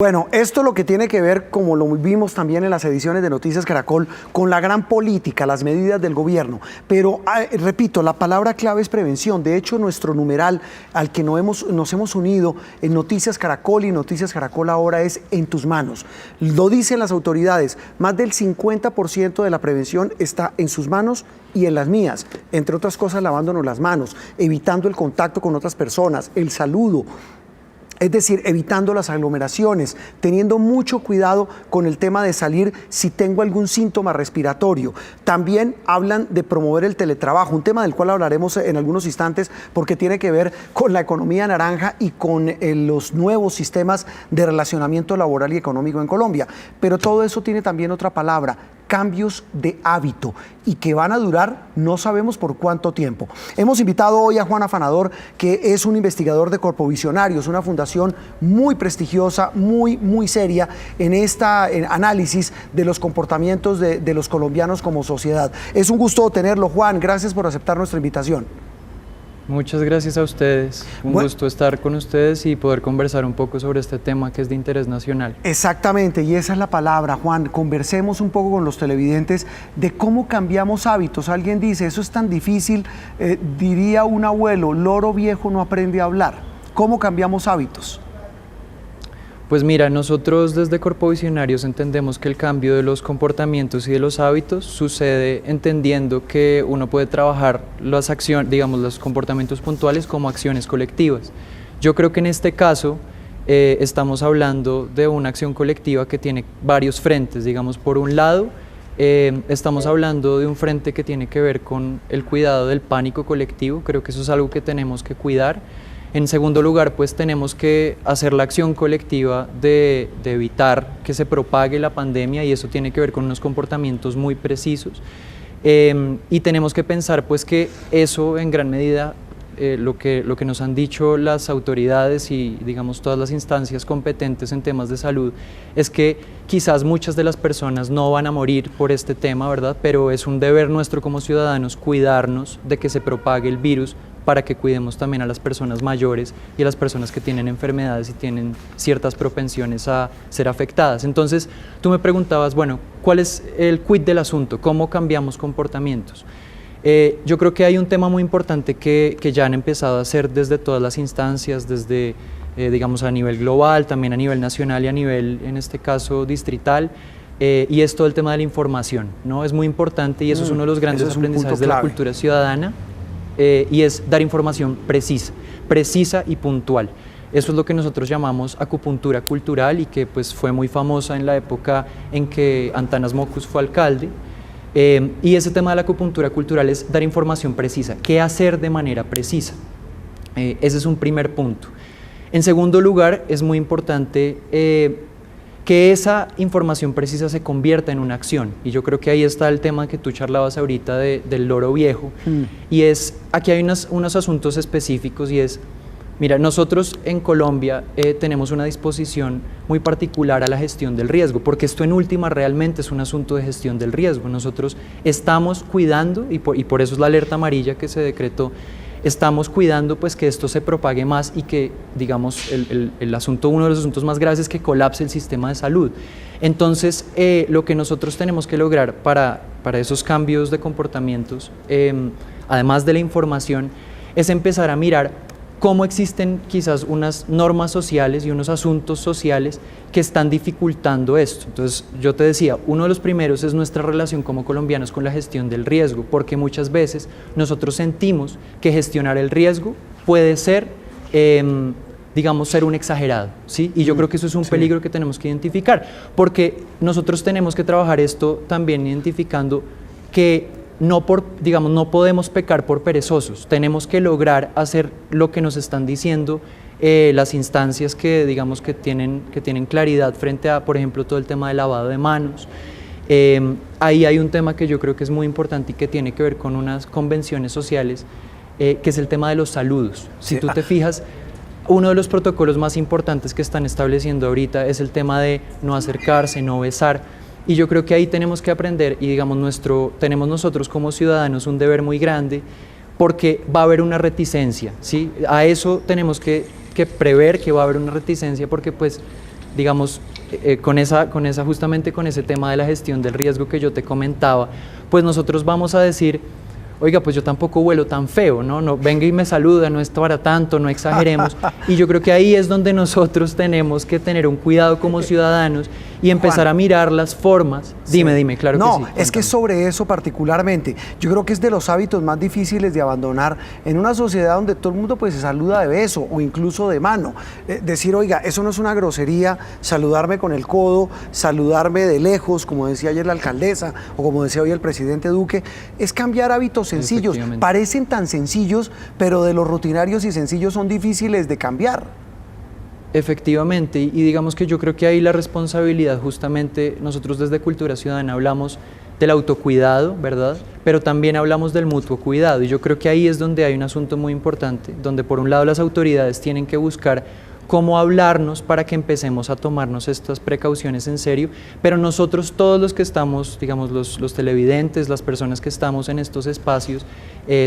Bueno, esto lo que tiene que ver, como lo vimos también en las ediciones de Noticias Caracol, con la gran política, las medidas del gobierno. Pero, repito, la palabra clave es prevención. De hecho, nuestro numeral al que nos hemos unido en Noticias Caracol y Noticias Caracol ahora es En tus manos. Lo dicen las autoridades, más del 50% de la prevención está en sus manos y en las mías, entre otras cosas lavándonos las manos, evitando el contacto con otras personas, el saludo. Es decir, evitando las aglomeraciones, teniendo mucho cuidado con el tema de salir si tengo algún síntoma respiratorio. También hablan de promover el teletrabajo, un tema del cual hablaremos en algunos instantes porque tiene que ver con la economía naranja y con los nuevos sistemas de relacionamiento laboral y económico en Colombia. Pero todo eso tiene también otra palabra: cambios de hábito, y que van a durar no sabemos por cuánto tiempo. Hemos invitado hoy a Juan Afanador, que es un investigador de Corpovisionarios, una fundación muy prestigiosa, muy seria en análisis de los comportamientos de los colombianos como sociedad. Es un gusto tenerlo, Juan, gracias por aceptar nuestra invitación. Muchas gracias a ustedes, un gusto estar con ustedes y poder conversar un poco sobre este tema que es de interés nacional. Exactamente, y esa es la palabra, Juan. Conversemos un poco con los televidentes de cómo cambiamos hábitos. Alguien dice, eso es tan difícil, diría un abuelo, loro viejo no aprende a hablar. ¿Cómo cambiamos hábitos? Pues mira, nosotros desde Corpovisionarios entendemos que el cambio de los comportamientos y de los hábitos sucede entendiendo que uno puede trabajar las acciones, digamos, los comportamientos puntuales como acciones colectivas. Yo creo que en este caso estamos hablando de una acción colectiva que tiene varios frentes. Digamos, por un lado, estamos hablando de un frente que tiene que ver con el cuidado del pánico colectivo. Creo que eso es algo que tenemos que cuidar. En segundo lugar, pues tenemos que hacer la acción colectiva de evitar que se propague la pandemia, y eso tiene que ver con unos comportamientos muy precisos. Y tenemos que pensar pues que eso en gran medida, lo que nos han dicho las autoridades y digamos todas las instancias competentes en temas de salud, es que quizás muchas de las personas no van a morir por este tema, ¿verdad? Pero es un deber nuestro como ciudadanos cuidarnos de que se propague el virus, para que cuidemos también a las personas mayores y a las personas que tienen enfermedades y tienen ciertas propensiones a ser afectadas. Entonces, tú me preguntabas, bueno, ¿cuál es el quid del asunto? ¿Cómo cambiamos comportamientos? Yo creo que hay un tema muy importante que ya han empezado a hacer desde todas las instancias, desde, digamos, a nivel global, también a nivel nacional y a nivel, en este caso, distrital, y es todo el tema de la información, ¿no? Es muy importante y eso es uno de los grandes aprendizajes de la cultura ciudadana. Y es dar información precisa y puntual. Eso es lo que nosotros llamamos acupuntura cultural y que pues fue muy famosa en la época en que Antanas Mockus fue alcalde. Y ese tema de la acupuntura cultural es dar información precisa, qué hacer de manera precisa. Ese es un primer punto. En segundo lugar, es muy importante que esa información precisa se convierta en una acción, y yo creo que ahí está el tema que tú charlabas ahorita del loro viejo, y es, aquí hay unos asuntos específicos, y es, mira, nosotros en Colombia tenemos una disposición muy particular a la gestión del riesgo, porque esto en última realmente es un asunto de gestión del riesgo. Nosotros estamos cuidando, y por eso es la alerta amarilla que se decretó, estamos cuidando pues que esto se propague más y que, digamos, el asunto, uno de los asuntos más graves es que colapse el sistema de salud. Entonces, lo que nosotros tenemos que lograr para esos cambios de comportamientos, además de la información, es empezar a mirar cómo existen quizás unas normas sociales y unos asuntos sociales que están dificultando esto. Entonces, yo te decía, uno de los primeros es nuestra relación como colombianos con la gestión del riesgo, porque muchas veces nosotros sentimos que gestionar el riesgo puede ser, digamos, ser un exagerado, ¿sí? Y yo creo que eso es un peligro que tenemos que identificar, porque nosotros tenemos que trabajar esto también identificando que no podemos pecar por perezosos. Tenemos que lograr hacer lo que nos están diciendo las instancias que, digamos, que tienen claridad frente a, por ejemplo, todo el tema del lavado de manos. Ahí hay un tema que yo creo que es muy importante y que tiene que ver con unas convenciones sociales, que es el tema de los saludos. Si tú te fijas, uno de los protocolos más importantes que están estableciendo ahorita es el tema de no acercarse, no besar. Y yo creo que ahí tenemos que aprender, y digamos, tenemos nosotros como ciudadanos un deber muy grande, porque va a haber una reticencia, ¿sí? A eso tenemos que prever que va a haber una reticencia, porque pues digamos, justamente con ese tema de la gestión del riesgo que yo te comentaba, pues nosotros vamos a decir, oiga, pues yo tampoco huelo tan feo, ¿no? No, venga y me saluda, no es para tanto, no exageremos. Y yo creo que ahí es donde nosotros tenemos que tener un cuidado como ciudadanos y empezar a mirar las formas. Sí. Dime, claro que sí. No, es que sobre eso particularmente, yo creo que es de los hábitos más difíciles de abandonar en una sociedad donde todo el mundo pues se saluda de beso o incluso de mano. Decir, oiga, eso no es una grosería, saludarme con el codo, saludarme de lejos, como decía ayer la alcaldesa o como decía hoy el presidente Duque, es cambiar hábitos sencillos. Parecen tan sencillos, pero de los rutinarios y sencillos son difíciles de cambiar. Efectivamente, y digamos que yo creo que ahí la responsabilidad, justamente nosotros desde Cultura Ciudadana hablamos del autocuidado, ¿verdad? Pero también hablamos del mutuo cuidado, y yo creo que ahí es donde hay un asunto muy importante, donde por un lado las autoridades tienen que buscar cómo hablarnos para que empecemos a tomarnos estas precauciones en serio, pero nosotros todos los que estamos, digamos los televidentes, las personas que estamos en estos espacios,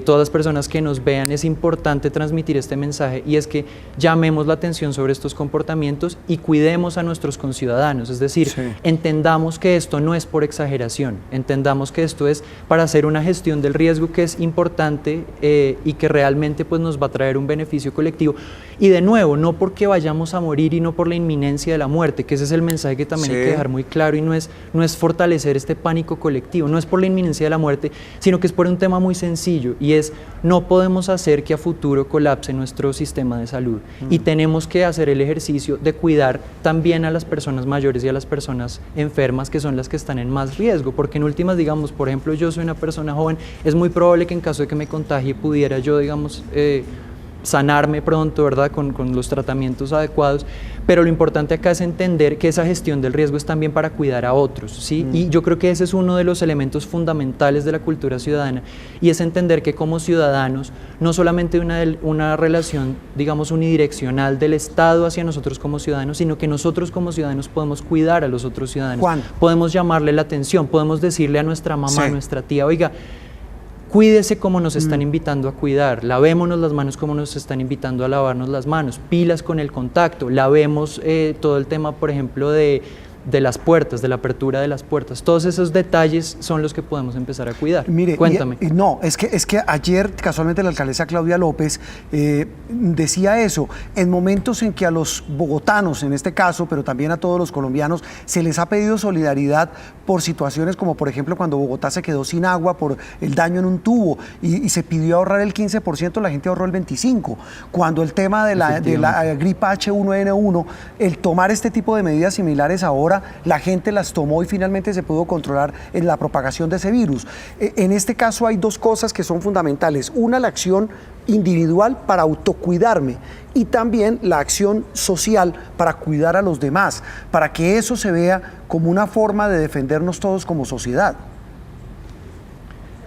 todas las personas que nos vean, es importante transmitir este mensaje, y es que llamemos la atención sobre estos comportamientos y cuidemos a nuestros conciudadanos, es decir, entendamos que esto no es por exageración, entendamos que esto es para hacer una gestión del riesgo que es importante y que realmente pues nos va a traer un beneficio colectivo, y de nuevo, no porque vayamos a morir y no por la inminencia de la muerte, que ese es el mensaje que también hay que dejar muy claro, y no es fortalecer este pánico colectivo, no es por la inminencia de la muerte, sino que es por un tema muy sencillo, y es no podemos hacer que a futuro colapse nuestro sistema de salud, y tenemos que hacer el ejercicio de cuidar también a las personas mayores y a las personas enfermas, que son las que están en más riesgo, porque en últimas, digamos, por ejemplo, yo soy una persona joven, es muy probable que en caso de que me contagie pudiera yo, digamos, sanarme pronto, ¿verdad? Con los tratamientos adecuados, pero lo importante acá es entender que esa gestión del riesgo es también para cuidar a otros, ¿sí? Y yo creo que ese es uno de los elementos fundamentales de la cultura ciudadana, y es entender que como ciudadanos, no solamente una relación, digamos, unidireccional del Estado hacia nosotros como ciudadanos, sino que nosotros como ciudadanos podemos cuidar a los otros ciudadanos, podemos llamarle la atención, podemos decirle a nuestra mamá, a nuestra tía, oiga, cuídese como nos están invitando a cuidar, lavémonos las manos como nos están invitando a lavarnos las manos, pilas con el contacto, lavemos todo el tema, por ejemplo, de las puertas, de la apertura de las puertas. Todos esos detalles son los que podemos empezar a cuidar. Mire, cuéntame. No, es que ayer casualmente la alcaldesa Claudia López decía eso, en momentos en que a los bogotanos, en este caso, pero también a todos los colombianos, se les ha pedido solidaridad por situaciones como, por ejemplo, cuando Bogotá se quedó sin agua por el daño en un tubo y se pidió ahorrar el 15%, la gente ahorró el 25%. Cuando el tema de la gripa H1N1, el tomar este tipo de medidas similares ahora, la gente las tomó y finalmente se pudo controlar en la propagación de ese virus. En este caso hay dos cosas que son fundamentales. Una, la acción individual para autocuidarme, y también la acción social para cuidar a los demás, para que eso se vea como una forma de defendernos todos como sociedad.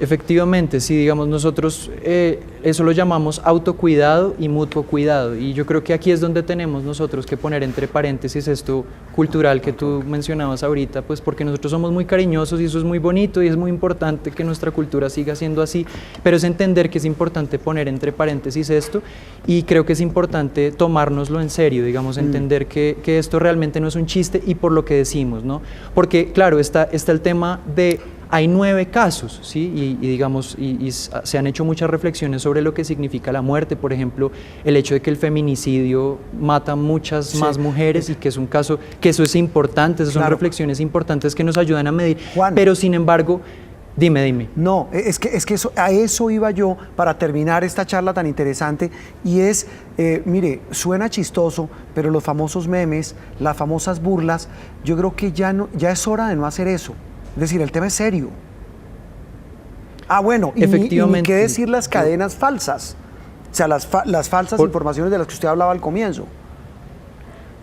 Efectivamente, sí, digamos, nosotros eso lo llamamos autocuidado y mutuo cuidado, y yo creo que aquí es donde tenemos nosotros que poner entre paréntesis esto cultural que tú mencionabas ahorita, pues porque nosotros somos muy cariñosos y eso es muy bonito y es muy importante que nuestra cultura siga siendo así, pero es entender que es importante poner entre paréntesis esto, y creo que es importante tomárnoslo en serio, digamos, entender que esto realmente no es un chiste, y por lo que decimos, ¿no? Porque claro, está el tema de hay 9 casos, ¿sí? Y digamos, y se han hecho muchas reflexiones sobre lo que significa la muerte, por ejemplo, el hecho de que el feminicidio mata muchas más mujeres, y que es un caso, que eso es importante, esas son reflexiones importantes que nos ayudan a medir, Juan, pero sin embargo, dime. No, es que a eso iba yo para terminar esta charla tan interesante, y es, mire, suena chistoso, pero los famosos memes, las famosas burlas, yo creo que ya es hora de no hacer eso. Es decir, el tema es serio. Bueno, efectivamente, y qué decir las cadenas falsas, o sea, las falsas informaciones de las que usted hablaba al comienzo.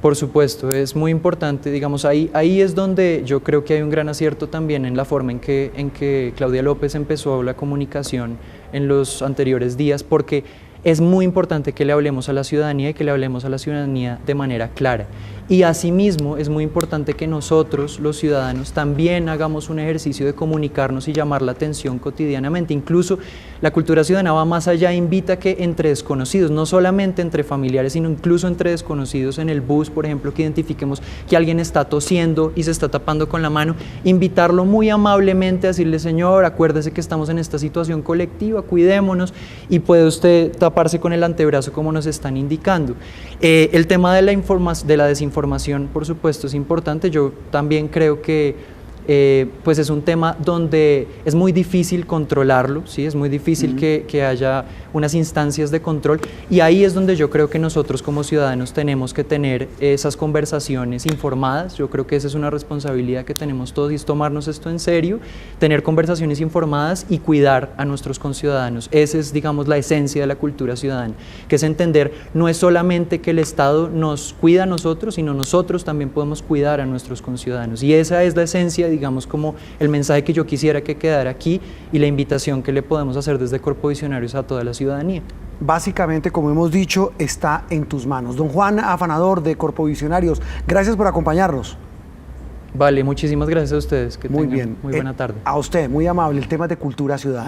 Por supuesto, es muy importante, digamos, ahí es donde yo creo que hay un gran acierto también en la forma en que Claudia López empezó la comunicación en los anteriores días, porque es muy importante que le hablemos a la ciudadanía, y que le hablemos a la ciudadanía de manera clara. Y asimismo es muy importante que nosotros, los ciudadanos, también hagamos un ejercicio de comunicarnos y llamar la atención cotidianamente. Incluso la cultura ciudadana va más allá, invita a que entre desconocidos, no solamente entre familiares, sino incluso entre desconocidos en el bus, por ejemplo, que identifiquemos que alguien está tosiendo y se está tapando con la mano, invitarlo muy amablemente a decirle: señor, acuérdese que estamos en esta situación colectiva, cuidémonos, y puede usted taparse con el antebrazo como nos están indicando. El tema de la desinformación, por supuesto, es importante. Yo también creo que pues es un tema donde es muy difícil controlarlo, ¿sí? Es muy difícil que haya unas instancias de control, y ahí es donde yo creo que nosotros como ciudadanos tenemos que tener esas conversaciones informadas. Yo creo que esa es una responsabilidad que tenemos todos, y es tomarnos esto en serio, tener conversaciones informadas y cuidar a nuestros conciudadanos. Esa es, digamos, la esencia de la cultura ciudadana, que es entender, no es solamente que el Estado nos cuida a nosotros, sino nosotros también podemos cuidar a nuestros conciudadanos, y esa es la esencia, digamos, como el mensaje que yo quisiera que quedara aquí, y la invitación que le podemos hacer desde Corpo Visionarios a toda la ciudadanía. Básicamente, como hemos dicho, está en tus manos. Don Juan Afanador, de Corpo Visionarios, gracias por acompañarnos. Vale, muchísimas gracias a ustedes. Que Muy tengan bien. muy buena tarde. A usted, muy amable. El tema de cultura ciudadana.